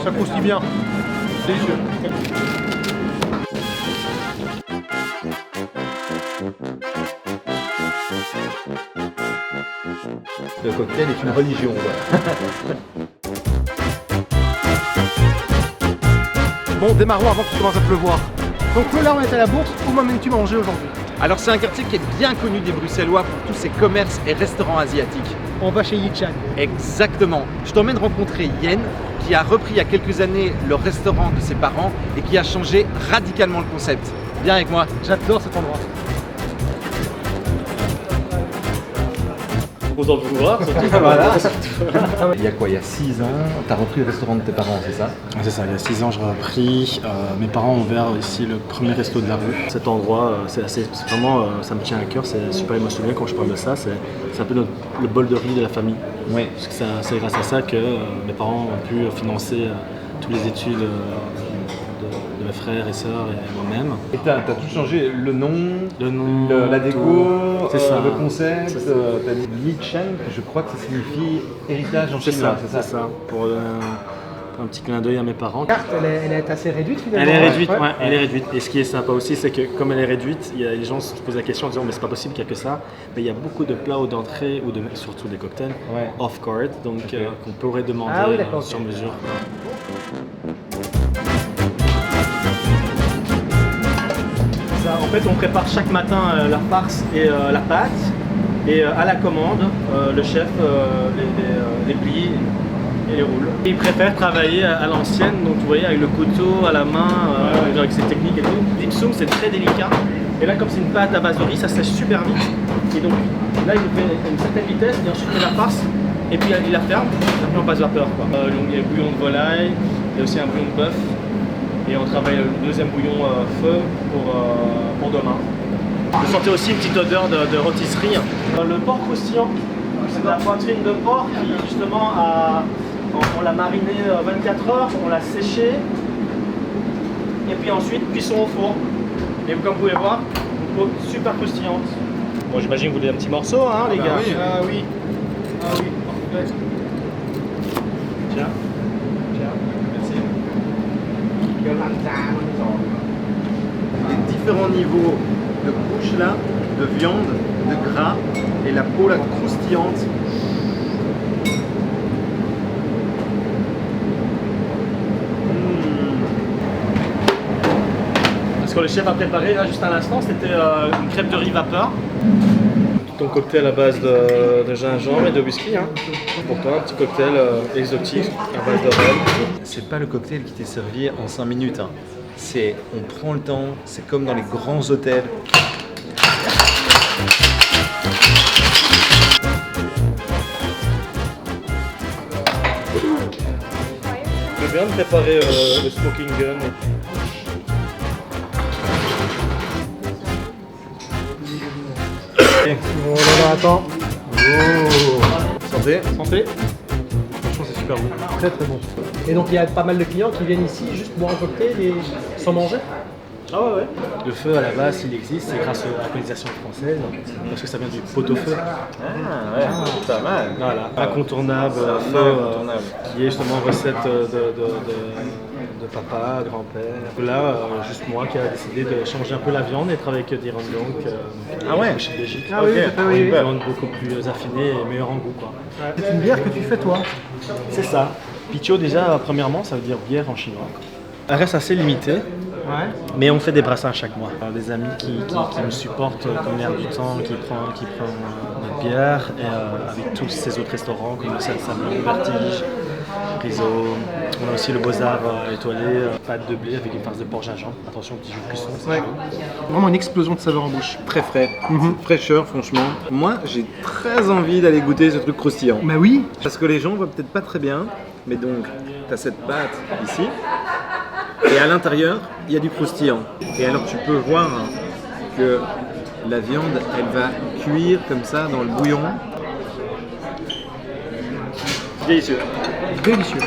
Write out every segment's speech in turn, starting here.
Ça croustille bien. Délicieux. Le cocktail est une religion. Bon, démarrons avant qu'il commence à pleuvoir. Donc là, on est à la bourse. Où m'amènes-tu manger aujourd'hui? Alors c'est un quartier qui est bien connu des Bruxellois pour tous ses commerces et restaurants asiatiques. On va chez Yi-Chan. Exactement. Je t'emmène rencontrer Yen, qui a repris il y a quelques années le restaurant de ses parents et qui a changé radicalement le concept. Viens avec moi. J'adore cet endroit. Content de vous voir, surtout. Voilà. Il y a quoi? Il y a 6 ans, tu as repris le restaurant de tes parents, c'est ça? C'est ça, il y a 6 ans j'ai repris. Mes parents ont ouvert ici le premier resto de la rue. Cet endroit, c'est vraiment, ça me tient à cœur, c'est super émotionnel quand je parle de ça. C'est un peu le bol de riz de la famille. Oui. Parce que c'est grâce à ça que mes parents ont pu financer toutes les études de mes frères et sœurs et moi-même. Et t'as tout changé, le nom, la déco, c'est ça. le concept, t'as dit Yi-Chan, je crois que ça signifie héritage en chinois, c'est ça. Pour un petit clin d'œil à mes parents. La carte, elle est assez réduite finalement. Elle est réduite, ouais, elle est réduite. Et ce qui est sympa aussi, c'est que comme elle est réduite, les gens se posent la question en disant mais c'est pas possible qu'il n'y a que ça. Mais il y a beaucoup de plats ou d'entrées, ou surtout des cocktails, off-card, donc qu'on pourrait demander sur mesure. En fait, on prépare chaque matin la farce et la pâte. Et à la commande, le chef les plie et les roule. Il préfère travailler à l'ancienne, donc vous voyez, avec le couteau à la main, avec ses techniques et tout. Dim sum, c'est très délicat. Et là, comme c'est une pâte à base de riz, ça sèche super vite. Et donc là, il le fait à une certaine vitesse, et ensuite il met la farce, et puis il la ferme, et puis on passe vapeur. Donc il y a un bouillon de volaille, il y a aussi un bouillon de bœuf. Et on travaille le deuxième bouillon feu pour demain. Vous sentez aussi une petite odeur de rôtisserie. Le porc croustillant, c'est de la poitrine de porc qui justement on l'a mariné 24 heures, on l'a séché. Et puis ensuite cuisson au four. Et comme vous pouvez voir, une peau super croustillante. Bon, j'imagine que vous voulez un petit morceau, hein, les gars. Oui. Ah oui. Ah oui, parfait. Tiens. Merci. Les différents niveaux de couches là, de viande, de gras, et la peau là croustillante. Ce que le chef a préparé là juste à l'instant, c'était une crêpe de riz vapeur. Ton cocktail à base de gingembre et de whisky. Hein. Pour toi, un petit cocktail exotique à base de rhum. C'est pas le cocktail qui t'est servi en 5 minutes. Hein. C'est, on prend le temps, c'est comme dans les grands hôtels. Je viens de préparer le smoking gun. Oh là là, attends. Santé. Santé. Franchement, c'est super bon. Très très bon. Et donc il y a pas mal de clients qui viennent ici juste boire un cocktail et sans manger. Ah ouais. Le feu à la base, il existe, c'est grâce à la colonisation française, parce que ça vient du pot-au-feu. Ah ouais, c'est pas mal. Voilà, incontournable feu, qui est justement recette de papa, grand-père. Là, juste moi qui a décidé de changer un peu la viande et travailler avec des Randonk. Ah ouais. Chez Belgique. Ah oui, oui. Une viande beaucoup plus affinée et meilleure en goût, quoi. C'est une bière que tu fais toi. C'est ça. Picho, déjà, premièrement, ça veut dire bière en chinois. Elle reste assez limitée. Ouais. Mais on fait des brassins chaque mois. Des amis qui me supportent comme l'air du temps, qui prennent notre bière, et avec tous ces autres restaurants comme le Salsamon, Vertige, Riso. On a aussi le Beaux-Arts étoilé, pâte de blé avec une farce de porc gingembre. Attention, petit jus de cuisson. Ouais. Vraiment une explosion de saveur en bouche. Très frais, fraîcheur franchement. Moi j'ai très envie d'aller goûter ce truc croustillant. Bah oui. Parce que les gens voient peut-être pas très bien, mais donc tu as cette pâte ici, et à l'intérieur il y a du croustillant. Et alors tu peux voir que la viande elle va cuire comme ça dans le bouillon. Délicieux. Délicieux.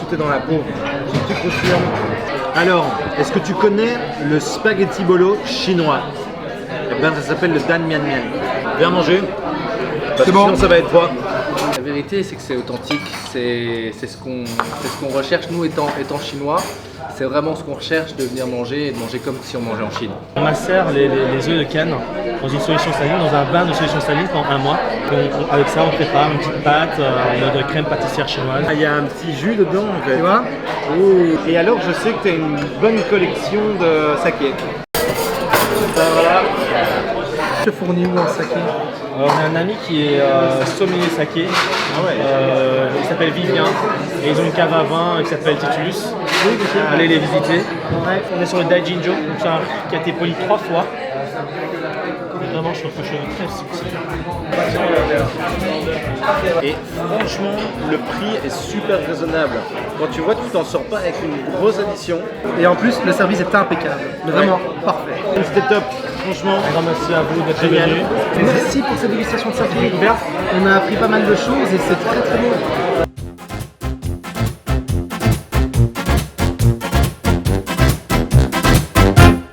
Tout est dans la peau, ce petit croustillant. Alors, est-ce que tu connais le spaghetti bolo chinois? Eh bien ça s'appelle le Dan Mian Mian. Viens manger, parce que bon. sinon ça va être froid. La vérité, c'est que c'est authentique, c'est ce qu'on recherche, nous étant chinois. C'est vraiment ce qu'on recherche, de venir manger et de manger comme si on mangeait en Chine. On macère les œufs de canne dans une solution saline, dans un bain de solution saline pendant 1 mois. Avec ça, on prépare une petite pâte en mode crème pâtissière chinoise. Ah, il y a un petit jus dedans en fait. Tu vois? Et alors, je sais que tu as une bonne collection de saké. Voilà. Je fournis où en saké? On a un ami qui est sommelier saké. Ah ouais. Il s'appelle Vivien et ils ont une cave à vin qui s'appelle Titulus. Allez les visiter. On est sur le Daijinjo, donc c'est un riz qui a été poli 3 fois. Et vraiment, je trouve que je suis très subtil. Et franchement, le prix est super raisonnable. Quand tu vois, tu t'en sors pas avec une grosse addition. Et en plus, le service est impeccable. Mais vraiment parfait. C'était top, franchement. Un grand merci à vous d'être Génial. venus. Merci pour cette dégustation de saké découverte. On a appris pas mal de choses et c'est très très bon.